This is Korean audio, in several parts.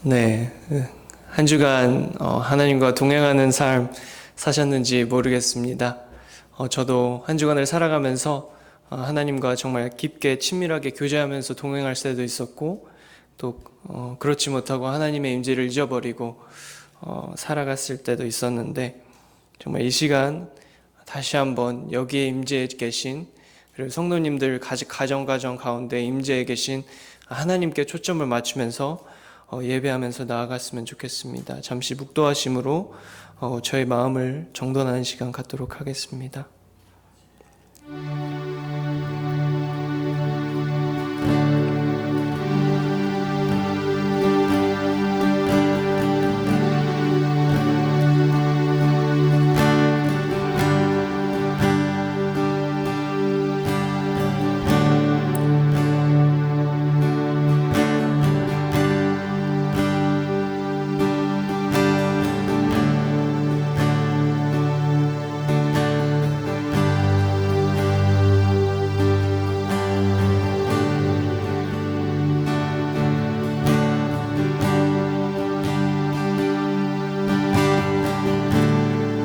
네, 한 주간 하나님과 동행하는 삶 사셨는지 모르겠습니다. 저도 한 주간을 살아가면서 하나님과 정말 깊게 친밀하게 교제하면서 동행할 때도 있었고, 또 그렇지 못하고 하나님의 임재를 잊어버리고 살아갔을 때도 있었는데, 정말 이 시간 다시 한번 여기에 임재해 계신, 그리고 성도님들 가정 가운데 임재해 계신 하나님께 초점을 맞추면서 예배하면서 나아갔으면 좋겠습니다. 잠시 묵도하심으로 저의 마음을 정돈하는 시간 갖도록 하겠습니다.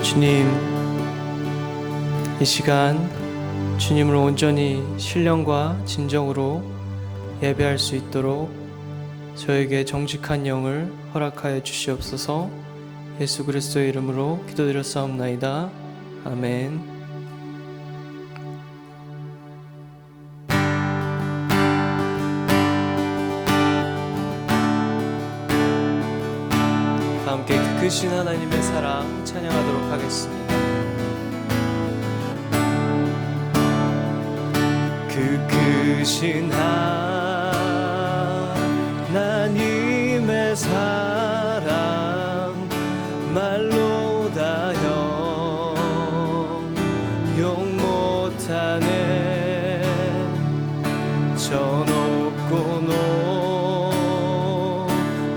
주님, 이 시간 주님을 온전히 신령과 진정으로 예배할 수 있도록 저에게 정직한 영을 허락하여 주시옵소서. 예수 그리스도의 이름으로 기도드렸사옵나이다. 아멘. 다 함께 그 크신 하나님의 사랑 찬양하도록 하겠습니다. 그 크신 하나님의 사랑 말로 다 형용 못하네. 저 높고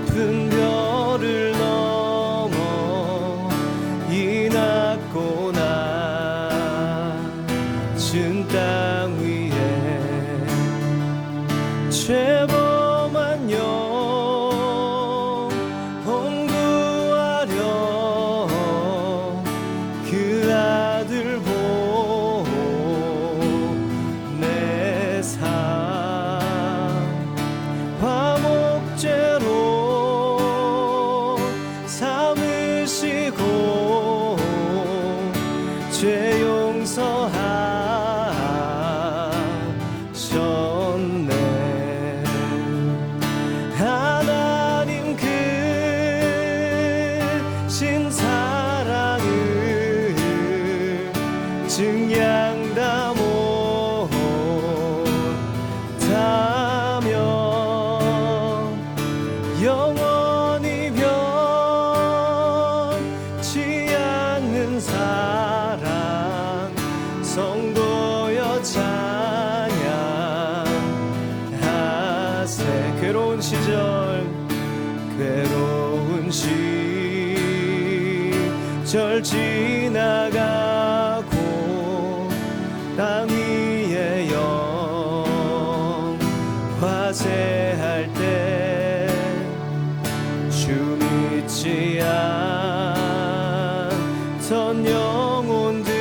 높은 별을 넘어 이 낮고 낮은 땅 위에 죄범한 영혼 구하려 그 아들 보내사 화목제로 삼으시고 죄 용서하셨네. 하나님 크신 사랑을 증량다 못하며 영원히 변치 않는 사랑 성도여 찬양하세. 괴로운 시절 지나가고 땅 위에 영화제할 때 주 믿지 않던 영혼들은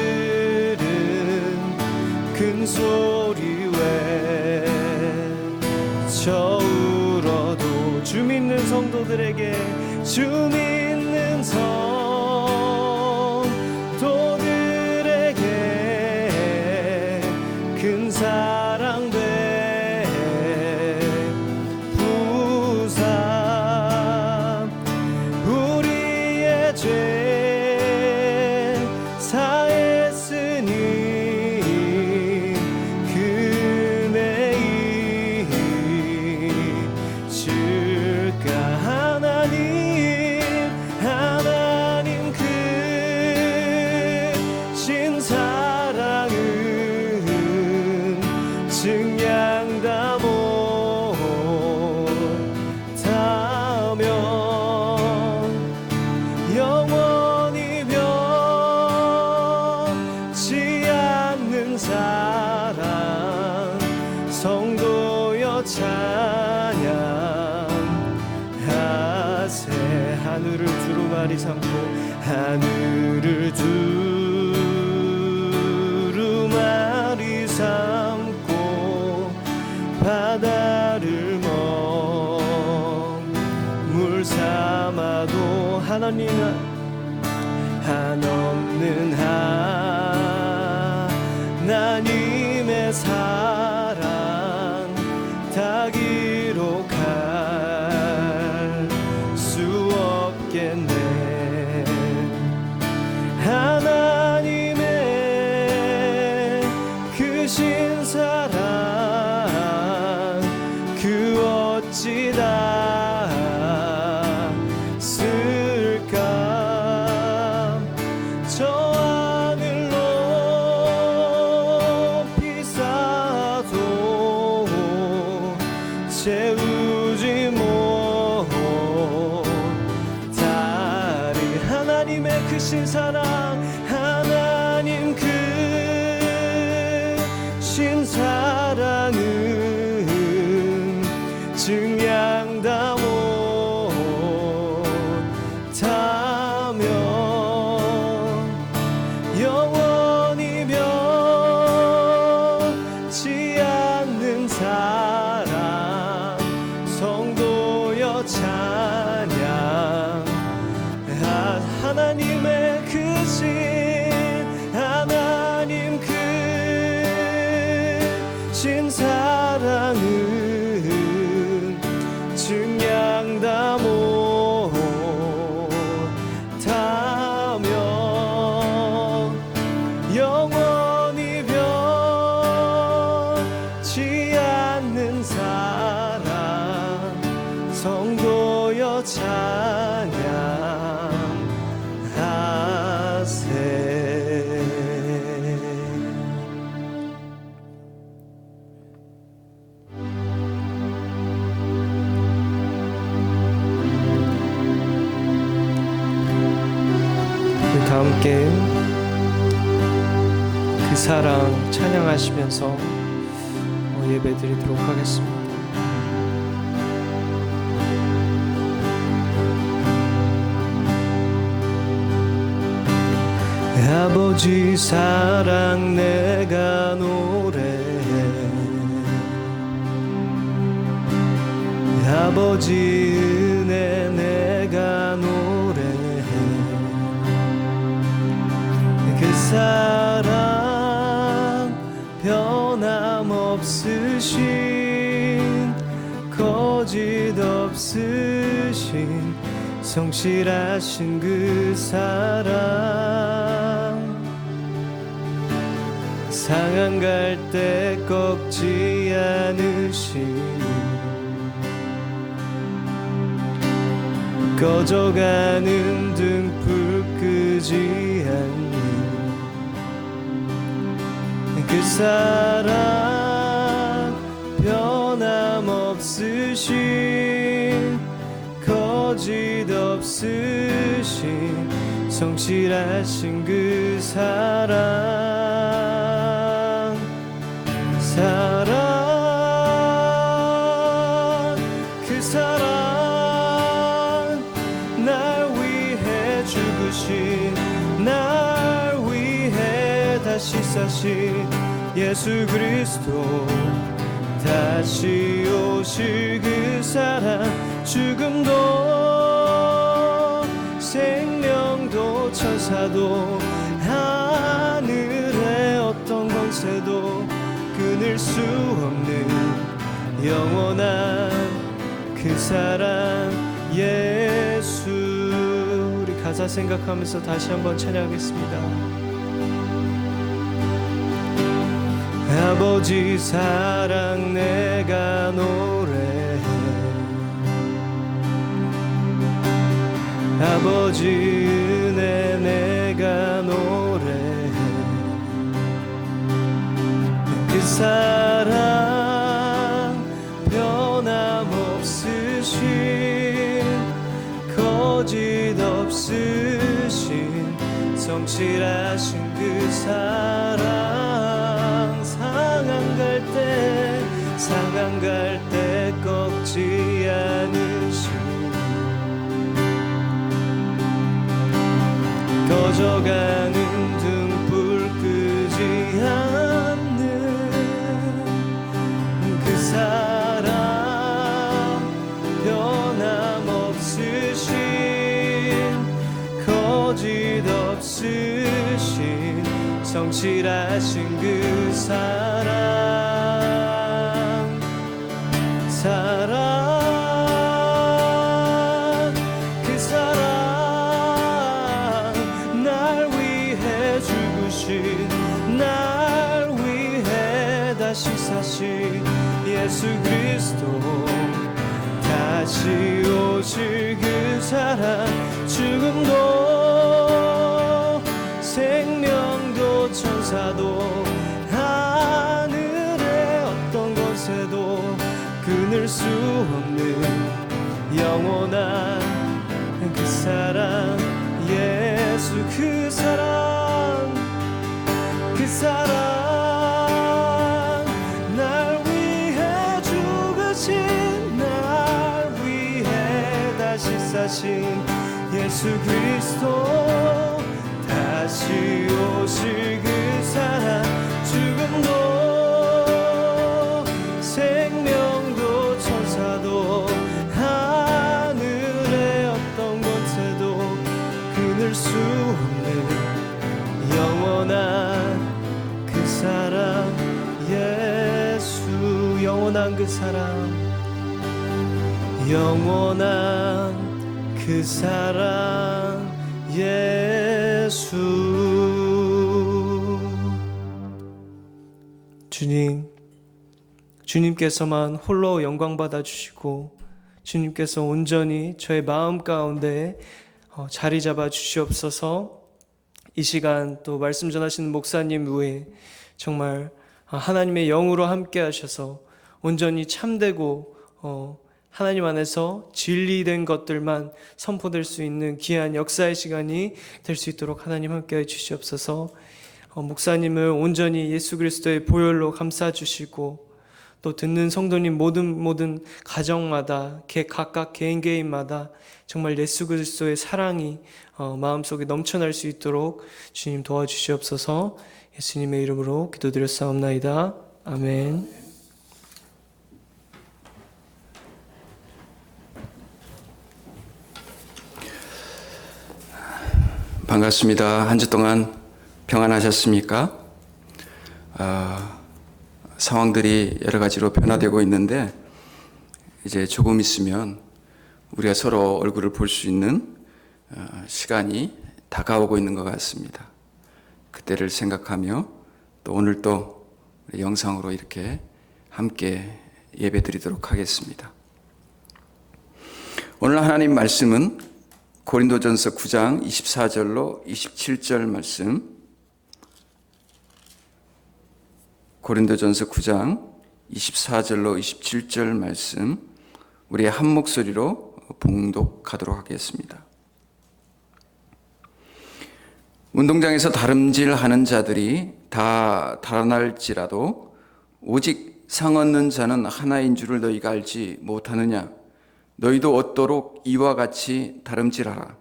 큰 소리 외쳐 울어도 주 믿는 성도들에게 주 믿는 성도들에게 큰 사랑 베푸사 우리의 죄 사했으니 그네 잊을까. 하나님 하늘을 두루마리 삼고 하늘을 두루마리 삼고 바다를 먹물 삼아도 하나님은 한없는 하나님의 사랑 다 기록할 수 없겠네. 하나님의 크신 사랑 그 어찌 다 쓸까. 저 하늘 높이 쌓아도 채우지 못하리. 하나님의 크신 사랑, 하나님 크신 사랑은 증량다 못하며 영원히 변치 않는 사랑 성도여 찬양. 하나님의 크신 하나님 크신 사랑은 증량다 못하며 영원히 변치 않는 사랑 성도여 찬양하세. 다 함께 그 사랑 찬양하시면서 예배드리도록 하겠습니다. 아버지 사랑 내가 노래해. 아버지 은혜 내가 노래해. 그 사랑 변함없으신 거짓 없으신 성실하신 그 사랑 상한 갈 때 꺾지 않으신 꺼져가는 등불 끄지 않는 그 사랑 변함없으신 거짓 없으신 성실하신 그 사랑 그 사랑 날 위해 죽으신 날 위해 다시 사신 예수 그리스도 다시 오실 그 사랑 죽음도 생명도 천사도 하늘의 어떤 권세도 끊을 수 없는 영원한 그 사랑 예수. 우리 가사 생각하면서 다시 한번 찬양하겠습니다. 아버지 사랑 내가 노래해. 아버지 은혜 내가 노래해. 그 사랑 변함없으신 거짓 없으신 성실하신 그 사랑 상한 갈 때 꺾지 않으신 스쳐가는 등불 끄지 않는 그 사랑, 변함없으신, 거짓 없으신, 성실하신 그 사랑, 그 사랑, 날 위해 죽으신, 날 위해 다시 사신 예수 그리스도, 다시 오실 그 사랑, 죽음도 생명도 천사도 하늘의 어떤 곳에도 끊을 수 없는 영원한 그 사랑, 예수 그 사랑, 그 사랑, 날 위해 죽으신, 날 위해 다시 사신 예수 그리스도, 다시 오실 그 사랑, 죽음도 생명도 천사도 하늘의 어떤 곳에도 끊을 수 없는 영원한 그 사랑, 예수, 영원한 그 사랑, 영원한 그 사랑, 예수. 주님께서만 홀로 영광 받아 주시고, 주님께서 온전히 저의 마음 가운데 자리 잡아 주시옵소서. 이 시간 또 말씀 전하시는 목사님 외에 정말 하나님의 영으로 함께 하셔서 온전히 참되고 하나님 안에서 진리된 것들만 선포될 수 있는 귀한 역사의 시간이 될 수 있도록 하나님 함께해 주시옵소서. 목사님을 온전히 예수 그리스도의 보혈로 감싸 주시고, 또 듣는 성도님 모든 가정마다 각각 개인마다 정말 예수 그리스도의 사랑이 마음속에 넘쳐날 수 있도록 주님 도와주시옵소서. 예수님의 이름으로 기도드렸사옵나이다. 아멘. 반갑습니다. 한 주 동안 평안하셨습니까? 상황들이 여러 가지로 변화되고 있는데, 이제 조금 있으면 우리가 서로 얼굴을 볼 수 있는 시간이 다가오고 있는 것 같습니다. 그때를 생각하며 또 오늘 또 영상으로 이렇게 함께 예배드리도록 하겠습니다. 오늘 하나님 말씀은 고린도전서 9장 24절로 27절 말씀, 고린도전서 9장 24절로 27절 말씀, 우리의 한 목소리로 봉독하도록 하겠습니다. 운동장에서 다름질하는 자들이 다 달아날지라도 오직 상 얻는 자는 하나인 줄을 너희가 알지 못하느냐? 너희도 얻도록 이와 같이 다름질하라.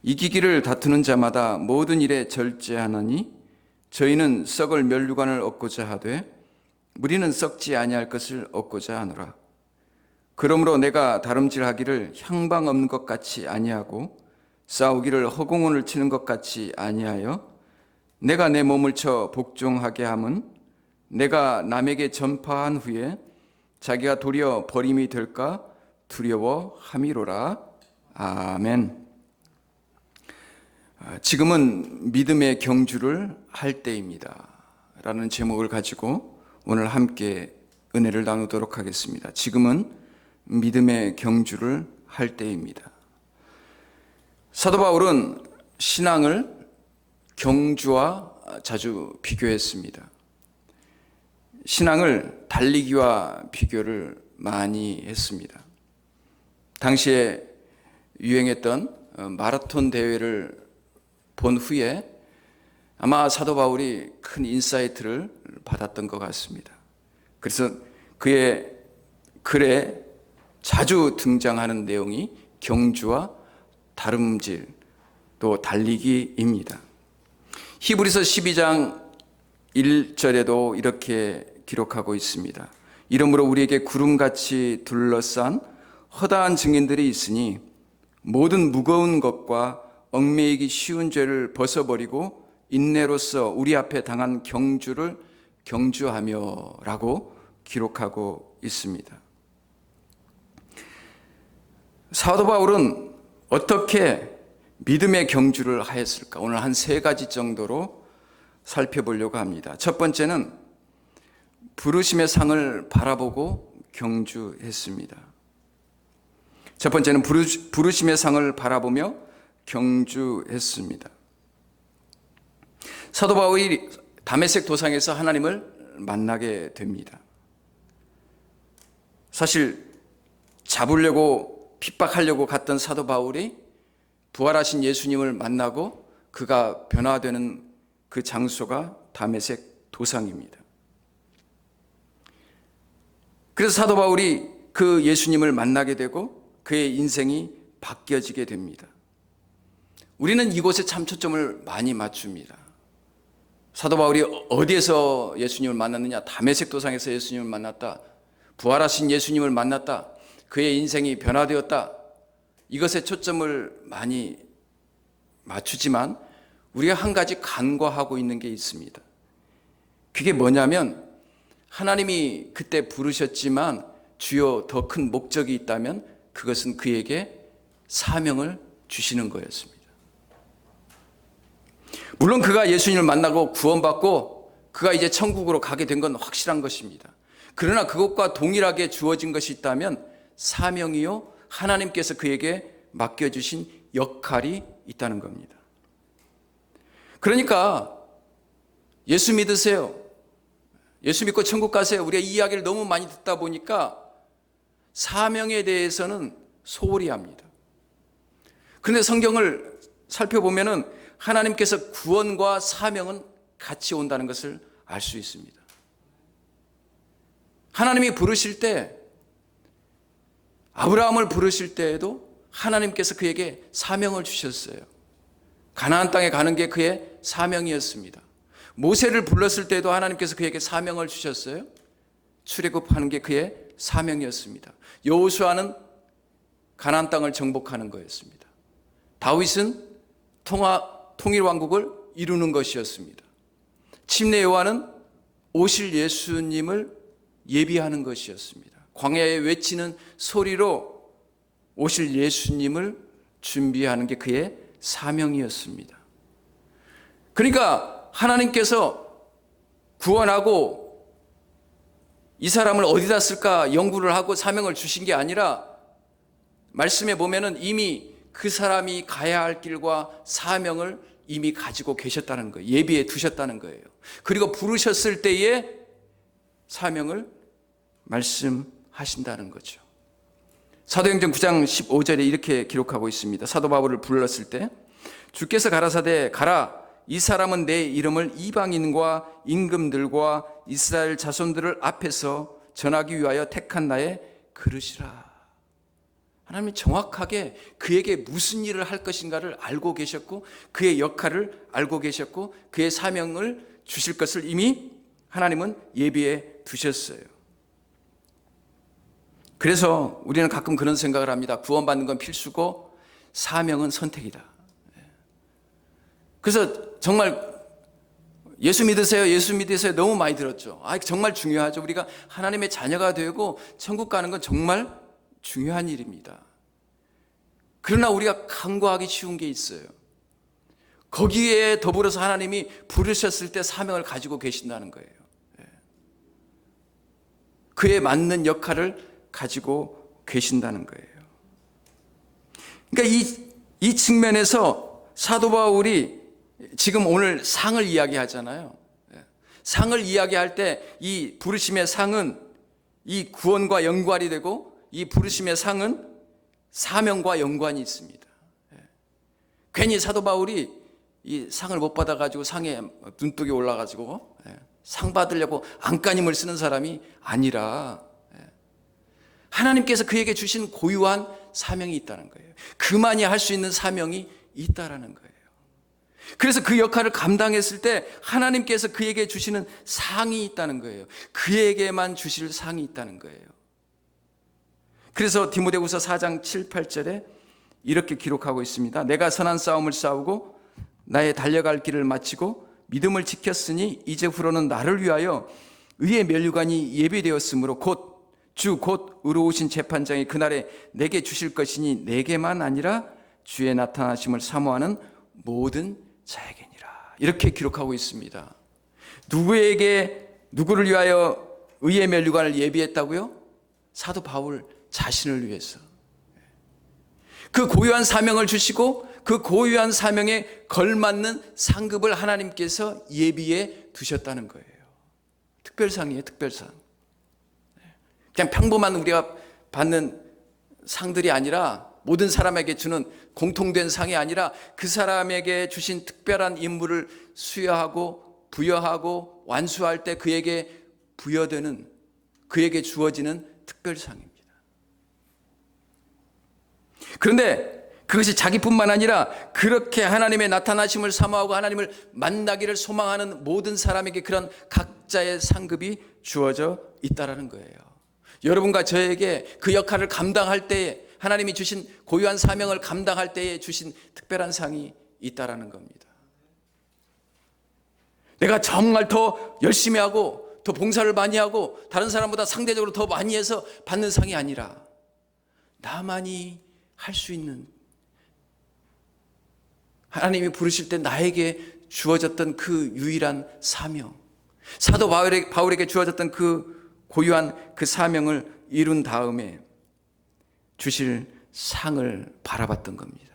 이기기를 다투는 자마다 모든 일에 절제하나니 저희는 썩을 멸류관을 얻고자 하되 무리는 썩지 아니할 것을 얻고자 하노라. 그러므로 내가 다름질하기를 향방 없는 것 같이 아니하고 싸우기를 허공원을 치는 것 같이 아니하여 내가 내 몸을 쳐 복종하게 함은 내가 남에게 전파한 후에 자기가 도리어 버림이 될까 두려워함이로라. 아멘. 지금은 믿음의 경주를 할 때입니다 라는 제목을 가지고 오늘 함께 은혜를 나누도록 하겠습니다. 지금은 믿음의 경주를 할 때입니다. 사도 바울은 신앙을 경주와 자주 비교했습니다. 신앙을 달리기와 비교를 많이 했습니다. 당시에 유행했던 마라톤 대회를 본 후에 아마 사도 바울이 큰 인사이트를 받았던 것 같습니다. 그래서 그의 글에 자주 등장하는 내용이 경주와 다름질, 또 달리기입니다. 히브리서 12장 1절에도 이렇게 기록하고 있습니다. 이러므로 우리에게 구름같이 둘러싼 허다한 증인들이 있으니 모든 무거운 것과 얽매이기 쉬운 죄를 벗어버리고 인내로써 우리 앞에 당한 경주를 경주하며 라고 기록하고 있습니다. 사도 바울은 어떻게 믿음의 경주를 하였을까? 오늘 한 3가지 정도로 살펴보려고 합니다. 첫 번째는 부르심의 상을 바라보고 경주했습니다. 첫 번째는 부르심의 상을 바라보며 경주했습니다. 사도 바울이 다메섹 도상에서 하나님을 만나게 됩니다. 사실 잡으려고 핍박하려고 갔던 사도 바울이 부활하신 예수님을 만나고 그가 변화되는 그 장소가 다메섹 도상입니다. 그래서 사도 바울이 그 예수님을 만나게 되고 그의 인생이 바뀌어지게 됩니다. 우리는 이곳에 참 초점을 많이 맞춥니다. 사도 바울이 어디에서 예수님을 만났느냐? 다메섹 도상에서 예수님을 만났다. 부활하신 예수님을 만났다. 그의 인생이 변화되었다. 이것에 초점을 많이 맞추지만 우리가 한 가지 간과하고 있는 게 있습니다. 그게 뭐냐면 하나님이 그때 부르셨지만 주요 더 큰 목적이 있다면 그것은 그에게 사명을 주시는 거였습니다. 물론 그가 예수님을 만나고 구원받고 그가 이제 천국으로 가게 된 건 확실한 것입니다. 그러나 그것과 동일하게 주어진 것이 있다면 사명이요 하나님께서 그에게 맡겨주신 역할이 있다는 겁니다. 그러니까 예수 믿으세요. 예수 믿고 천국 가세요. 우리가 이 이야기를 너무 많이 듣다 보니까 사명에 대해서는 소홀히 합니다. 그런데 성경을 살펴보면은 하나님께서 구원과 사명은 같이 온다는 것을 알 수 있습니다. 하나님이 부르실 때 아브라함을 부르실 때에도 하나님께서 그에게 사명을 주셨어요. 가나안 땅에 가는 게 그의 사명이었습니다. 모세를 불렀을 때도 하나님께서 그에게 사명을 주셨어요. 출애굽하는 게 그의 사명이었습니다. 여호수아는 가나안 땅을 정복하는 거였습니다. 다윗은 통일 왕국을 이루는 것이었습니다. 침례 요한은 오실 예수님을 예비하는 것이었습니다. 광야에 외치는 소리로 오실 예수님을 준비하는 게 그의 사명이었습니다. 그러니까 하나님께서 구원하고 이 사람을 어디다 쓸까 연구를 하고 사명을 주신 게 아니라 말씀에 보면은 이미 그 사람이 가야 할 길과 사명을 이미 가지고 계셨다는 거예요. 예비해 두셨다는 거예요. 그리고 부르셨을 때에 사명을 말씀하신다는 거죠. 사도행전 9장 15절에 이렇게 기록하고 있습니다. 사도 바울을 불렀을 때 주께서 가라사대 가라 이 사람은 내 이름을 이방인과 임금들과 이스라엘 자손들을 앞에서 전하기 위하여 택한 나의 그릇이라. 하나님이 정확하게 그에게 무슨 일을 할 것인가를 알고 계셨고 그의 역할을 알고 계셨고 그의 사명을 주실 것을 이미 하나님은 예비해 두셨어요. 그래서 우리는 가끔 그런 생각을 합니다. 구원받는 건 필수고 사명은 선택이다. 그래서 정말 예수 믿으세요, 예수 믿으세요 너무 많이 들었죠. 정말 중요하죠. 우리가 하나님의 자녀가 되고 천국 가는 건 정말 중요한 일입니다. 그러나 우리가 간과하기 쉬운 게 있어요. 거기에 더불어서 하나님이 부르셨을 때 사명을 가지고 계신다는 거예요. 그에 맞는 역할을 가지고 계신다는 거예요. 그러니까 이 측면에서 사도 바울이 지금 오늘 상을 이야기하잖아요. 상을 이야기할 때 이 부르심의 상은 이 구원과 연관이 되고 이 부르심의 상은 사명과 연관이 있습니다. 괜히 사도 바울이 이 상을 못 받아가지고 상에 눈독이 올라가지고 상 받으려고 안간힘을 쓰는 사람이 아니라 하나님께서 그에게 주신 고유한 사명이 있다는 거예요. 그만이 할 수 있는 사명이 있다라는 거예요. 그래서 그 역할을 감당했을 때 하나님께서 그에게 주시는 상이 있다는 거예요. 그에게만 주실 상이 있다는 거예요. 그래서 디모데후서 4장 7, 8절에 이렇게 기록하고 있습니다. 내가 선한 싸움을 싸우고 나의 달려갈 길을 마치고 믿음을 지켰으니 이제 후로는 나를 위하여 의의 면류관이 예비되었으므로 곧 의로우신 재판장이 그날에 내게 주실 것이니 내게만 아니라 주의 나타나심을 사모하는 모든 자에게니라. 이렇게 기록하고 있습니다. 누구를 위하여 의의 면류관을 예비했다고요? 사도 바울 자신을 위해서. 그 고유한 사명을 주시고 그 고유한 사명에 걸맞는 상급을 하나님께서 예비해 두셨다는 거예요. 특별상이에요, 특별상. 그냥 평범한 우리가 받는 상들이 아니라, 모든 사람에게 주는 공통된 상이 아니라 그 사람에게 주신 특별한 임무를 수여하고 부여하고 완수할 때 그에게 부여되는, 그에게 주어지는 특별상입니다. 그런데 그것이 자기뿐만 아니라 그렇게 하나님의 나타나심을 사모하고 하나님을 만나기를 소망하는 모든 사람에게 그런 각자의 상급이 주어져 있다라는 거예요. 여러분과 저에게 그 역할을 감당할 때에, 하나님이 주신 고유한 사명을 감당할 때에 주신 특별한 상이 있다라는 겁니다. 내가 정말 더 열심히 하고 더 봉사를 많이 하고 다른 사람보다 상대적으로 더 많이 해서 받는 상이 아니라 나만이 할 수 있는, 하나님이 부르실 때 나에게 주어졌던 그 유일한 사명, 사도 바울에게 주어졌던 그 고유한 그 사명을 이룬 다음에 주실 상을 바라봤던 겁니다.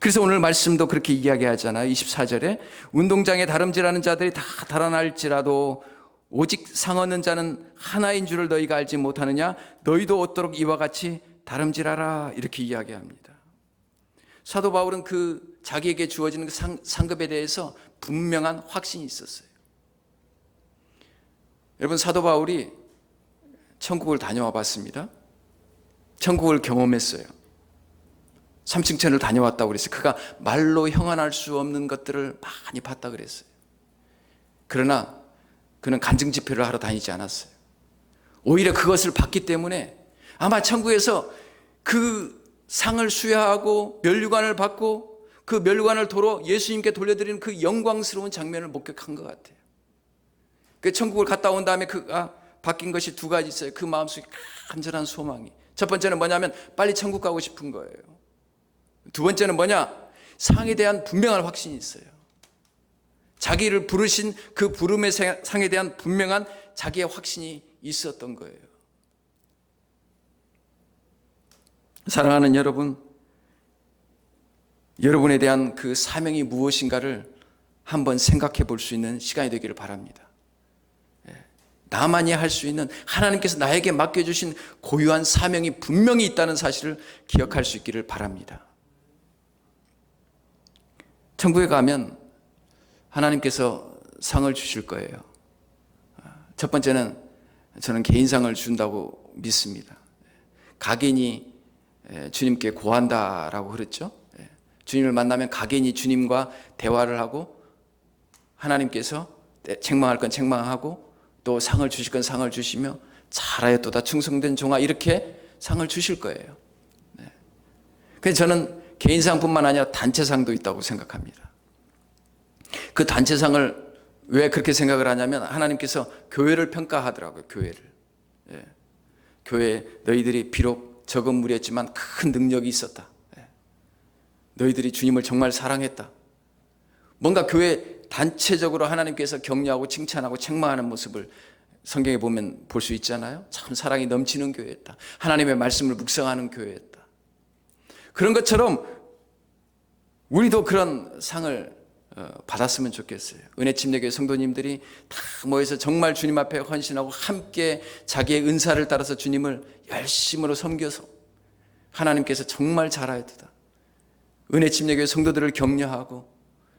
그래서 오늘 말씀도 그렇게 이야기하잖아요. 24절에 운동장에 다름질하는 자들이 다 달아날지라도 오직 상 얻는 자는 하나인 줄을 너희가 알지 못하느냐? 너희도 얻도록 이와 같이 다름질하라. 이렇게 이야기합니다. 사도 바울은 그 자기에게 주어지는 그 상급에 대해서 분명한 확신이 있었어요. 여러분, 사도 바울이 천국을 다녀와 봤습니다. 천국을 경험했어요. 삼층천을 다녀왔다고 그랬어요. 그가 말로 형언할 수 없는 것들을 많이 봤다 그랬어요. 그러나 그는 간증 집회를 하러 다니지 않았어요. 오히려 그것을 봤기 때문에 아마 천국에서 그 상을 수여하고 면류관을 받고 그 면류관을 도로 예수님께 돌려드리는 그 영광스러운 장면을 목격한 것 같아요. 그 천국을 갔다 온 다음에 그가 바뀐 것이 두 가지 있어요. 그 마음속에 간절한 소망이. 첫 번째는 뭐냐면 빨리 천국 가고 싶은 거예요. 두 번째는 뭐냐? 상에 대한 분명한 확신이 있어요. 자기를 부르신 그 부름의 상에 대한 분명한 자기의 확신이 있었던 거예요. 사랑하는 여러분, 여러분에 대한 그 사명이 무엇인가를 한번 생각해 볼 수 있는 시간이 되기를 바랍니다. 나만이 할 수 있는, 하나님께서 나에게 맡겨주신 고유한 사명이 분명히 있다는 사실을 기억할 수 있기를 바랍니다. 천국에 가면 하나님께서 상을 주실 거예요. 첫 번째는 저는 개인상을 준다고 믿습니다. 각인이 주님께 고한다라고 그랬죠. 주님을 만나면 각인이 주님과 대화를 하고 하나님께서 책망할 건 책망하고 또 상을 주실 건 상을 주시며 잘하였도다 충성된 종아, 이렇게 상을 주실 거예요. 그래서 저는 개인상뿐만 아니라 단체상도 있다고 생각합니다. 그 단체상을 왜 그렇게 생각을 하냐면 하나님께서 교회를 평가하더라고요. 교회를. 교회 너희들이 비록 적은 무리였지만 큰 능력이 있었다. 너희들이 주님을 정말 사랑했다. 뭔가 교회 단체적으로 하나님께서 격려하고 칭찬하고 책망하는 모습을 성경에 보면 볼 수 있잖아요. 참 사랑이 넘치는 교회였다. 하나님의 말씀을 묵상하는 교회였다. 그런 것처럼 우리도 그런 상을 받았으면 좋겠어요. 은혜침례교회 성도님들이 다 모여서 정말 주님 앞에 헌신하고 함께 자기의 은사를 따라서 주님을 열심으로 섬겨서 하나님께서 정말 잘하였다. 은혜침례교회 성도들을 격려하고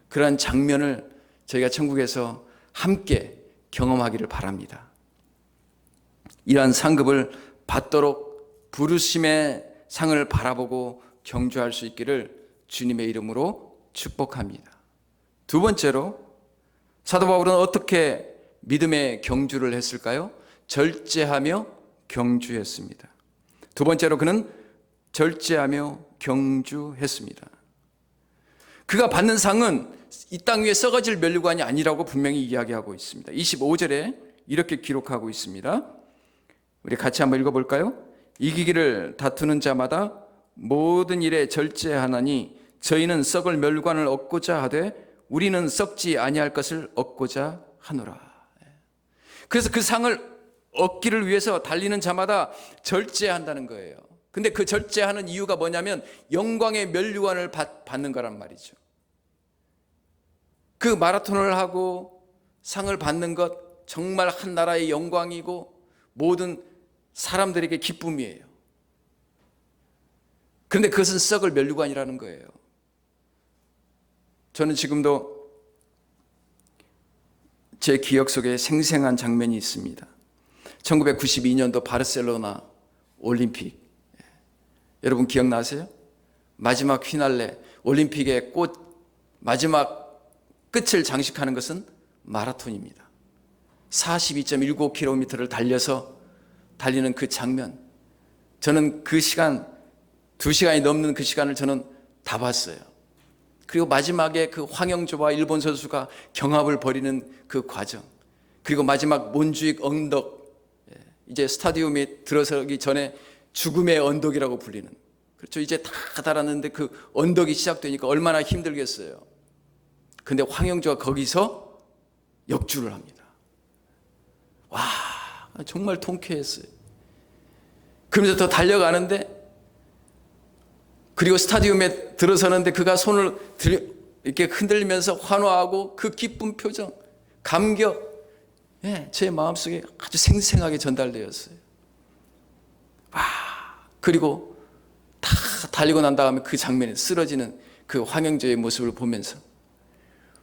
그러한 장면을 저희가 천국에서 함께 경험하기를 바랍니다. 이러한 상급을 받도록 부르심의 상을 바라보고 경주할 수 있기를 주님의 이름으로 축복합니다. 두 번째로 사도 바울은 어떻게 믿음의 경주를 했을까요? 절제하며 경주했습니다. 두 번째로 그는 절제하며 경주했습니다. 그가 받는 상은 이 땅 위에 썩어질 면류관이 아니라고 분명히 이야기하고 있습니다. 25절에 이렇게 기록하고 있습니다. 우리 같이 한번 읽어볼까요? 이기기를 다투는 자마다 모든 일에 절제하나니 저희는 썩을 멸관을 얻고자 하되 우리는 썩지 아니할 것을 얻고자 하노라. 그래서 그 상을 얻기를 위해서 달리는 자마다 절제한다는 거예요. 근데 그 절제하는 이유가 뭐냐면 영광의 멸류관을 받는 거란 말이죠. 그 마라톤을 하고 상을 받는 것 정말 한 나라의 영광이고 모든 사람들에게 기쁨이에요. 그런데 그것은 썩을 멸류관이라는 거예요. 저는 지금도 제 기억 속에 생생한 장면이 있습니다. 1992년도 바르셀로나 올림픽. 여러분 기억나세요? 마지막 피날레 올림픽의 마지막 끝을 장식하는 것은 마라톤입니다. 42.19km를 달려서 달리는 그 장면. 저는 그 시간 2시간이 넘는 그 시간을 저는 다 봤어요. 그리고 마지막에 그 황영조와 일본 선수가 경합을 벌이는 그 과정. 그리고 마지막 몬주익 언덕. 이제 스타디움에 들어서기 전에 죽음의 언덕이라고 불리는. 그렇죠. 이제 다 달았는데 그 언덕이 시작되니까 얼마나 힘들겠어요. 근데 황영조가 거기서 역주를 합니다. 와, 정말 통쾌했어요. 그러면서 더 달려가는데 그리고 스타디움에 들어서는데 그가 손을 이렇게 흔들면서 환호하고 그 기쁜 표정, 감격, 제 마음속에 아주 생생하게 전달되었어요. 와, 그리고 다 달리고 난 다음에 그 장면에 쓰러지는 그 황영조의 모습을 보면서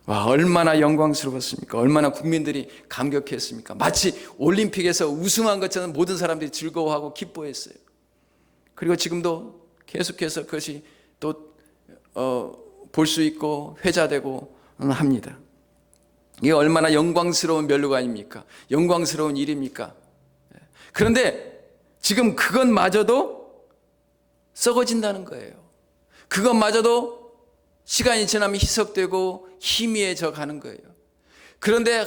와, 얼마나 영광스러웠습니까? 얼마나 국민들이 감격했습니까? 마치 올림픽에서 우승한 것처럼 모든 사람들이 즐거워하고 기뻐했어요. 그리고 지금도 계속해서 그것이 또 볼 수 있고 회자되고 합니다. 이게 얼마나 영광스러운 멸류관입니까? 영광스러운 일입니까? 그런데 지금 그것마저도 썩어진다는 거예요. 그것마저도 시간이 지나면 희석되고 희미해져 가는 거예요. 그런데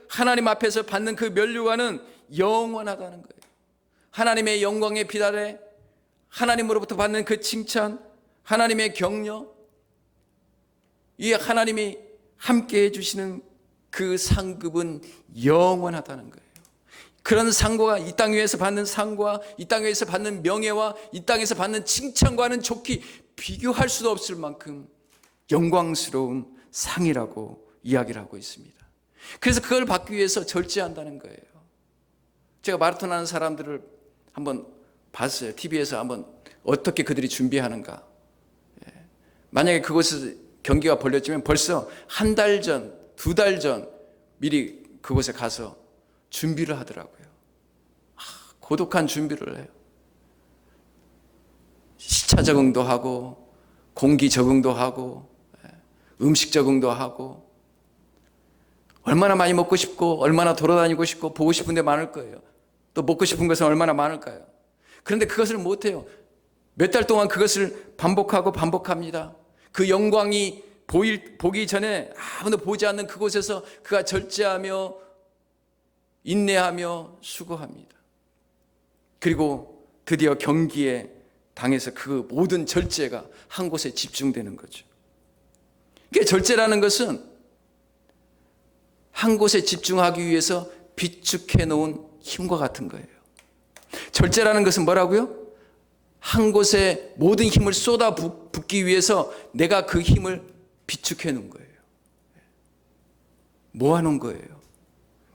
하나님 앞에서 받는 그 멸류관은 영원하다는 거예요. 하나님의 영광의 빛 아래 하나님으로부터 받는 그 칭찬, 하나님의 격려, 이 하나님이 함께 해주시는 그 상급은 영원하다는 거예요. 그런 상과 이 땅 위에서 받는 상과 이 땅 위에서 받는 명예와 이 땅에서 받는 칭찬과는 좋게 비교할 수도 없을 만큼 영광스러운 상이라고 이야기를 하고 있습니다. 그래서 그걸 받기 위해서 절제한다는 거예요. 제가 마라톤 하는 사람들을 한번 봤어요. TV에서 한번 어떻게 그들이 준비하는가. 만약에 그곳에서 경기가 벌려지면 벌써 한 달 전, 2달 전 미리 그곳에 가서 준비를 하더라고요. 고독한 준비를 해요. 시차 적응도 하고 공기 적응도 하고 음식 적응도 하고 얼마나 많이 먹고 싶고 얼마나 돌아다니고 싶고 보고 싶은 데 많을 거예요. 또 먹고 싶은 것은 얼마나 많을까요? 그런데 그것을 못해요. 몇 달 동안 그것을 반복하고 반복합니다. 그 영광이 보기 전에 아무도 보지 않는 그곳에서 그가 절제하며 인내하며 수고합니다. 그리고 드디어 경기에 당해서 그 모든 절제가 한 곳에 집중되는 거죠. 그러니까 절제라는 것은 한 곳에 집중하기 위해서 비축해 놓은 힘과 같은 거예요. 절제라는 것은 뭐라고요? 한 곳에 모든 힘을 쏟아 붓기 위해서 내가 그 힘을 비축해 놓은 거예요. 모아 놓은 거예요.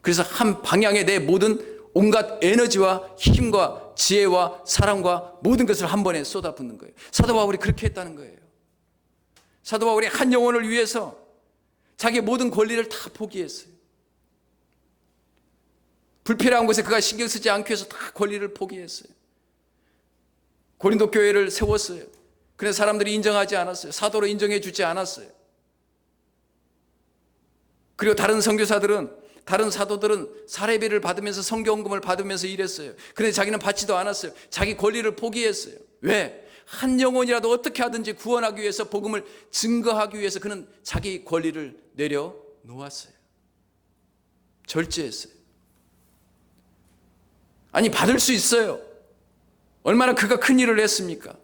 그래서 한 방향에 내 모든 온갖 에너지와 힘과 지혜와 사랑과 모든 것을 한 번에 쏟아 붓는 거예요. 사도 바울이 그렇게 했다는 거예요. 사도 바울이 한 영혼을 위해서 자기의 모든 권리를 다 포기했어요. 불필요한 곳에 그가 신경 쓰지 않기 위해서 다 권리를 포기했어요. 고린도 교회를 세웠어요. 그래서 사람들이 인정하지 않았어요. 사도로 인정해 주지 않았어요. 그리고 다른 선교사들은, 다른 사도들은 사례비를 받으면서 성경금을 받으면서 일했어요. 그런데 자기는 받지도 않았어요. 자기 권리를 포기했어요. 왜? 한 영혼이라도 어떻게 하든지 구원하기 위해서, 복음을 증거하기 위해서 그는 자기 권리를 내려놓았어요. 절제했어요. 아니, 받을 수 있어요. 얼마나 그가 큰 일을 했습니까?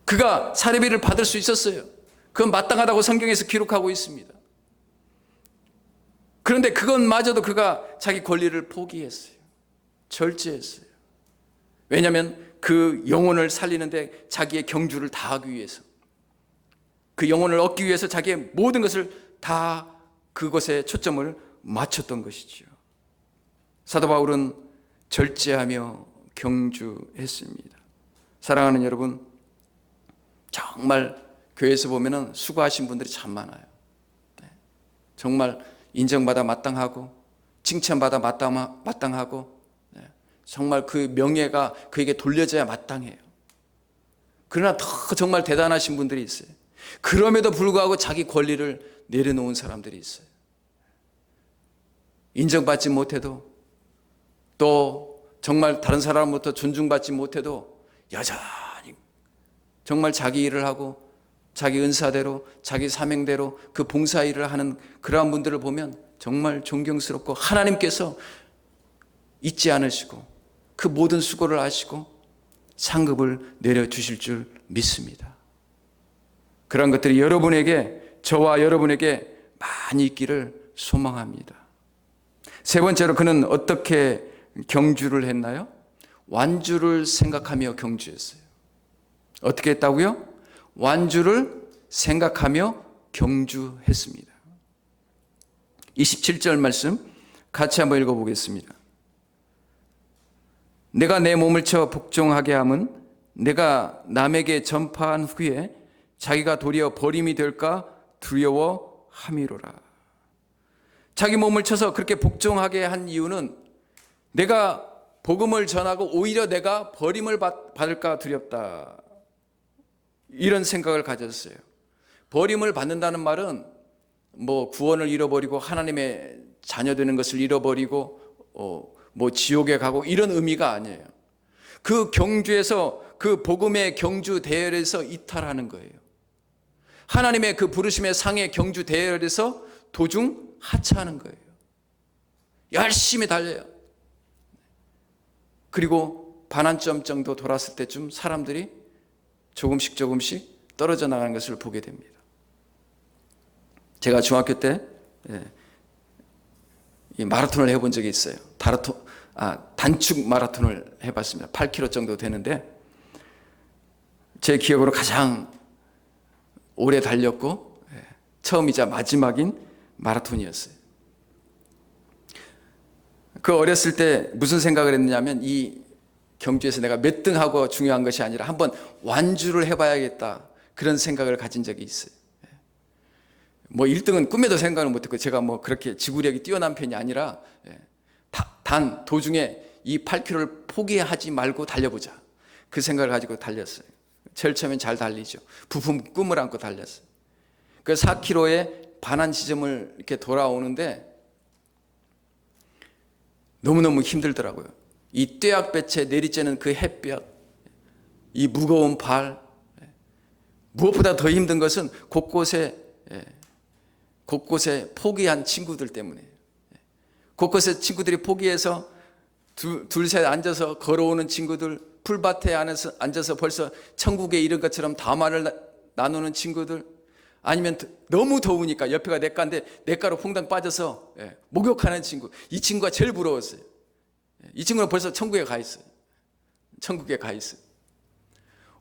그가 사례비를 받을 수 있었어요. 그건 마땅하다고 성경에서 기록하고 있습니다. 그런데 그것마저도 그가 자기 권리를 포기했어요. 절제했어요. 왜냐하면 그 영혼을 살리는데 자기의 경주를 다하기 위해서, 그 영혼을 얻기 위해서 자기의 모든 것을 다 그것에 초점을 맞췄던 것이지요. 사도 바울은 절제하며 경주했습니다. 사랑하는 여러분, 정말 교회에서 보면은 수고하신 분들이 참 많아요. 정말 인정받아 마땅하고 칭찬받아 마땅하고, 정말 그 명예가 그에게 돌려져야 마땅해요. 그러나 더 정말 대단하신 분들이 있어요. 그럼에도 불구하고 자기 권리를 내려놓은 사람들이 있어요. 인정받지 못해도, 또 정말 다른 사람부터 존중받지 못해도 여전히 정말 자기 일을 하고 자기 은사대로, 자기 사명대로 그 봉사 일을 하는 그러한 분들을 보면 정말 존경스럽고, 하나님께서 잊지 않으시고 그 모든 수고를 아시고 상급을 내려주실 줄 믿습니다. 그런 것들이 여러분에게, 저와 여러분에게 많이 있기를 소망합니다. 세 번째로 그는 어떻게 경주를 했나요? 완주를 생각하며 경주했어요. 어떻게 했다고요? 완주를 생각하며 경주했습니다. 27절 말씀 같이 한번 읽어보겠습니다. 내가 내 몸을 쳐 복종하게 함은 내가 남에게 전파한 후에 자기가 도리어 버림이 될까 두려워함이로라. 자기 몸을 쳐서 그렇게 복종하게 한 이유는 내가 복음을 전하고 오히려 내가 버림을 받을까 두렵다, 이런 생각을 가졌어요. 버림을 받는다는 말은 뭐 구원을 잃어버리고 하나님의 자녀 되는 것을 잃어버리고 뭐 지옥에 가고 이런 의미가 아니에요. 그 경주에서, 그 복음의 경주 대열에서 이탈하는 거예요. 하나님의 그 부르심의 상의 경주 대열에서 도중 하차하는 거예요. 열심히 달려요. 그리고 반환점 정도 돌았을 때쯤 사람들이 조금씩 떨어져 나가는 것을 보게 됩니다. 제가 중학교 때 이 마라톤을 해본 적이 있어요. 단축 마라톤을 해봤습니다. 8km 정도 되는데 제 기억으로 가장 오래 달렸고 처음이자 마지막인 마라톤이었어요. 그 어렸을 때 무슨 생각을 했느냐면, 이 경주에서 내가 몇 등 하고 중요한 것이 아니라 한번 완주를 해봐야겠다, 그런 생각을 가진 적이 있어요. 뭐 1등은 꿈에도 생각을 못했고, 제가 뭐 그렇게 지구력이 뛰어난 편이 아니라 단 도중에 이 8km를 포기하지 말고 달려보자, 그 생각을 가지고 달렸어요. 제일 처음엔 잘 달리죠. 부푼 꿈을 안고 달렸어요. 그 4km의 반환 지점을 이렇게 돌아오는데 너무너무 힘들더라고요. 이 뙤약볕에 내리쬐는 그 햇볕, 이 무거운 발, 무엇보다 더 힘든 것은 곳곳에 포기한 친구들 때문에, 곳곳에 친구들이 포기해서 둘셋 앉아서 걸어오는 친구들, 풀밭에 앉아서 벌써 천국에 이른 것처럼 담화를 나누는 친구들, 아니면 너무 더우니까 옆에가 냇가인데 냇가로 퐁당 빠져서 목욕하는 친구, 이 친구가 제일 부러웠어요. 이 친구는 벌써 천국에 가 있어요. 천국에 가 있어요.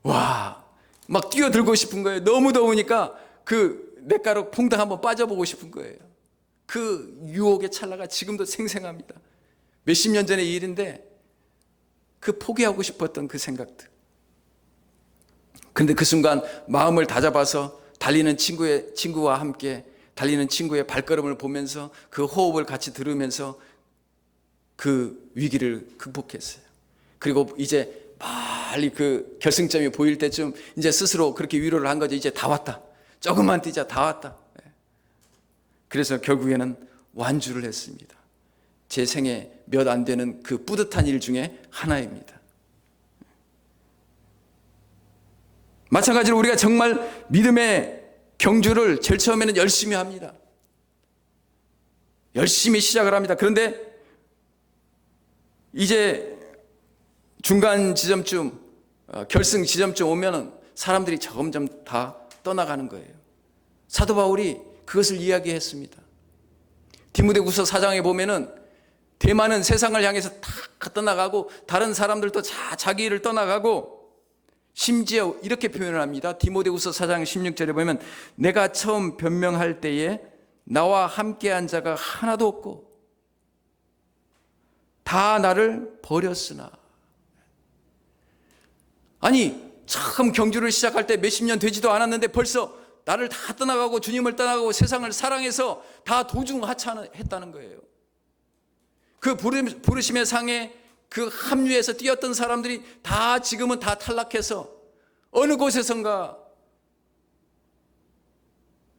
와, 막 뛰어들고 싶은 거예요. 너무 더우니까 그 냇가로 퐁당 한번 빠져보고 싶은 거예요. 그 유혹의 찰나가 지금도 생생합니다. 몇십 년 전의 일인데 그 포기하고 싶었던 그 생각들. 근데 그 순간 마음을 다잡아서 달리는 친구와 함께 달리는 친구의 발걸음을 보면서 그 호흡을 같이 들으면서 그 위기를 극복했어요. 그리고 이제 막 빨리 그 결승점이 보일 때쯤 이제 스스로 그렇게 위로를 한 거죠. 이제 다 왔다. 조금만 뛰자. 다 왔다. 그래서 결국에는 완주를 했습니다. 제 생에 몇 안 되는 그 뿌듯한 일 중에 하나입니다. 마찬가지로 우리가 정말 믿음의 경주를 제일 처음에는 열심히 합니다. 열심히 시작을 합니다. 그런데 이제 중간 지점쯤, 결승 지점쯤 오면은 사람들이 점점 다 떠나가는 거예요. 사도 바울이 그것을 이야기했습니다. 디모데후서 4장에 보면은 대만은 세상을 향해서 다 떠나가고 다른 사람들도 자기 일을 떠나가고, 심지어 이렇게 표현을 합니다. 디모데후서 4장 16절에 보면 내가 처음 변명할 때에 나와 함께한 자가 하나도 없고 다 나를 버렸으나. 아니, 처음 경주를 시작할 때 몇십 년 되지도 않았는데 벌써 나를 다 떠나가고 주님을 떠나가고 세상을 사랑해서 다 도중하차했다는 거예요. 그 부르심의 상에 그 합류해서 뛰었던 사람들이 다 지금은 다 탈락해서 어느 곳에선가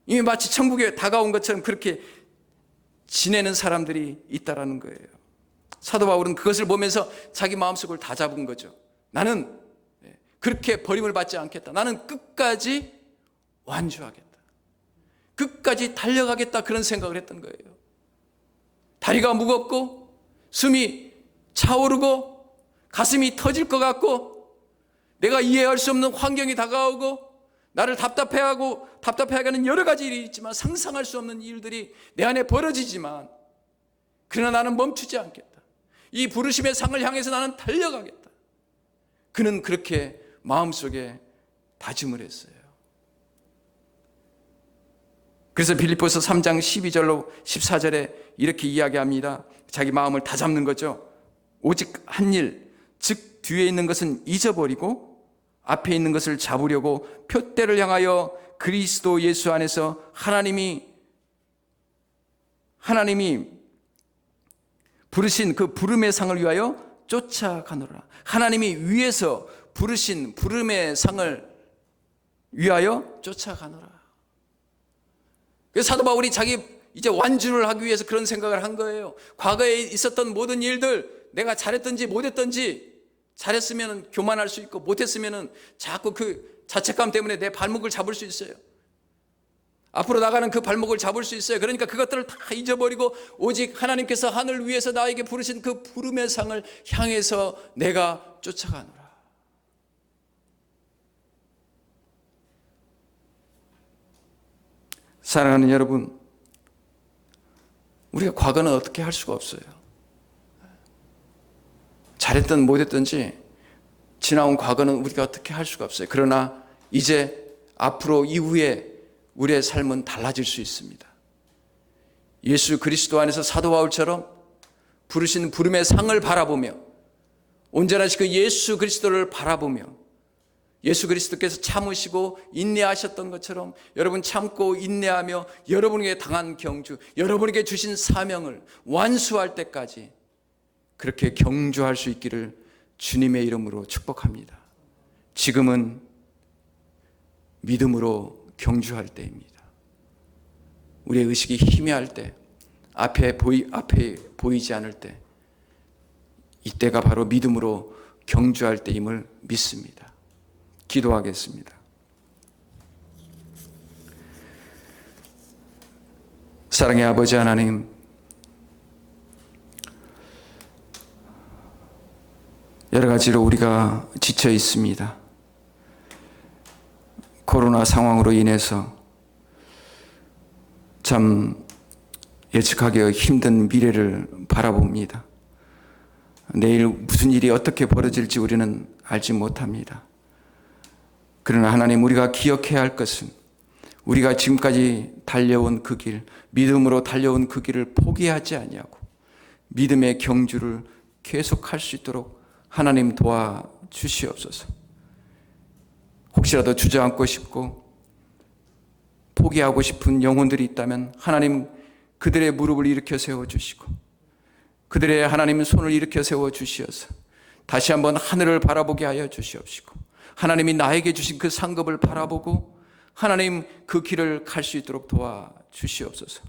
이미 마치 천국에 다가온 것처럼 그렇게 지내는 사람들이 있다라는 거예요. 사도 바울은 그것을 보면서 자기 마음속을 다 잡은 거죠. 나는 그렇게 버림을 받지 않겠다. 나는 끝까지 완주하겠다. 끝까지 달려가겠다. 그런 생각을 했던 거예요. 다리가 무겁고 숨이 차오르고 가슴이 터질 것 같고 내가 이해할 수 없는 환경이 다가오고 나를 답답해하게 하는 여러 가지 일이 있지만 상상할 수 없는 일들이 내 안에 벌어지지만 그러나 나는 멈추지 않겠다. 이 부르심의 상을 향해서 나는 달려가겠다. 그는 그렇게 마음속에 다짐을 했어요. 그래서 빌립보서 3장 12절로 14절에 이렇게 이야기합니다. 자기 마음을 다 잡는 거죠. 오직 한 일, 즉 뒤에 있는 것은 잊어버리고 앞에 있는 것을 잡으려고 표대를 향하여 그리스도 예수 안에서 하나님이 부르신 그 부름의 상을 위하여 쫓아가노라. 하나님이 위에서 부르신 부름의 상을 위하여 쫓아가노라. 그래서 사도 바울이 자기 이제 완주를 하기 위해서 그런 생각을 한 거예요. 과거에 있었던 모든 일들, 내가 잘했든지 못했든지, 잘했으면 교만할 수 있고 못했으면 자꾸 그 자책감 때문에 내 발목을 잡을 수 있어요. 앞으로 나가는 그 발목을 잡을 수 있어요. 그러니까 그것들을 다 잊어버리고 오직 하나님께서 하늘 위에서 나에게 부르신 그 부름의 상을 향해서 내가 쫓아가노라. 사랑하는 여러분, 우리가 과거는 어떻게 할 수가 없어요. 잘했든 못했든지 지나온 과거는 우리가 어떻게 할 수가 없어요. 그러나 이제 앞으로 이후에 우리의 삶은 달라질 수 있습니다. 예수 그리스도 안에서 사도 바울처럼 부르신 부름의 상을 바라보며 온전하신 그 예수 그리스도를 바라보며 예수 그리스도께서 참으시고 인내하셨던 것처럼 여러분 참고 인내하며 여러분에게 당한 경주, 여러분에게 주신 사명을 완수할 때까지 그렇게 경주할 수 있기를 주님의 이름으로 축복합니다. 지금은 믿음으로 경주할 때입니다. 우리의 의식이 희미할 때, 앞에 보이지 않을 때, 이때가 바로 믿음으로 경주할 때임을 믿습니다. 기도하겠습니다. 사랑의 아버지 하나님, 여러 가지로 우리가 지쳐 있습니다. 코로나 상황으로 인해서 참 예측하기 힘든 미래를 바라봅니다. 내일 무슨 일이 어떻게 벌어질지 우리는 알지 못합니다. 그러나 하나님, 우리가 기억해야 할 것은 우리가 지금까지 달려온 그 길, 믿음으로 달려온 그 길을 포기하지 아니하고 믿음의 경주를 계속할 수 있도록 하나님 도와주시옵소서. 혹시라도 주저앉고 싶고 포기하고 싶은 영혼들이 있다면 하나님 그들의 무릎을 일으켜 세워주시고 그들의 하나님 손을 일으켜 세워주시어서 다시 한번 하늘을 바라보게 하여 주시옵시고, 하나님이 나에게 주신 그 상급을 바라보고 하나님 그 길을 갈 수 있도록 도와주시옵소서.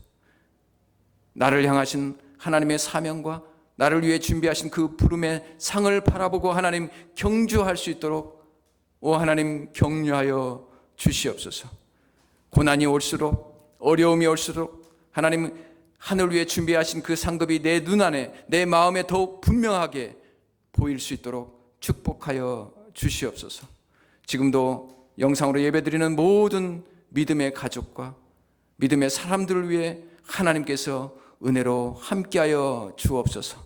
나를 향하신 하나님의 사명과 나를 위해 준비하신 그 부름의 상을 바라보고 하나님 경주할 수 있도록 하나님 격려하여 주시옵소서. 고난이 올수록, 어려움이 올수록 하나님 하늘 위에 준비하신 그 상급이 내 눈안에, 내 마음에 더욱 분명하게 보일 수 있도록 축복하여 주시옵소서. 지금도 영상으로 예배드리는 모든 믿음의 가족과 믿음의 사람들을 위해 하나님께서 은혜로 함께하여 주옵소서.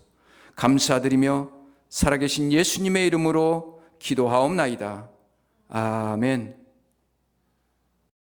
감사드리며 살아계신 예수님의 이름으로 기도하옵나이다. 아멘.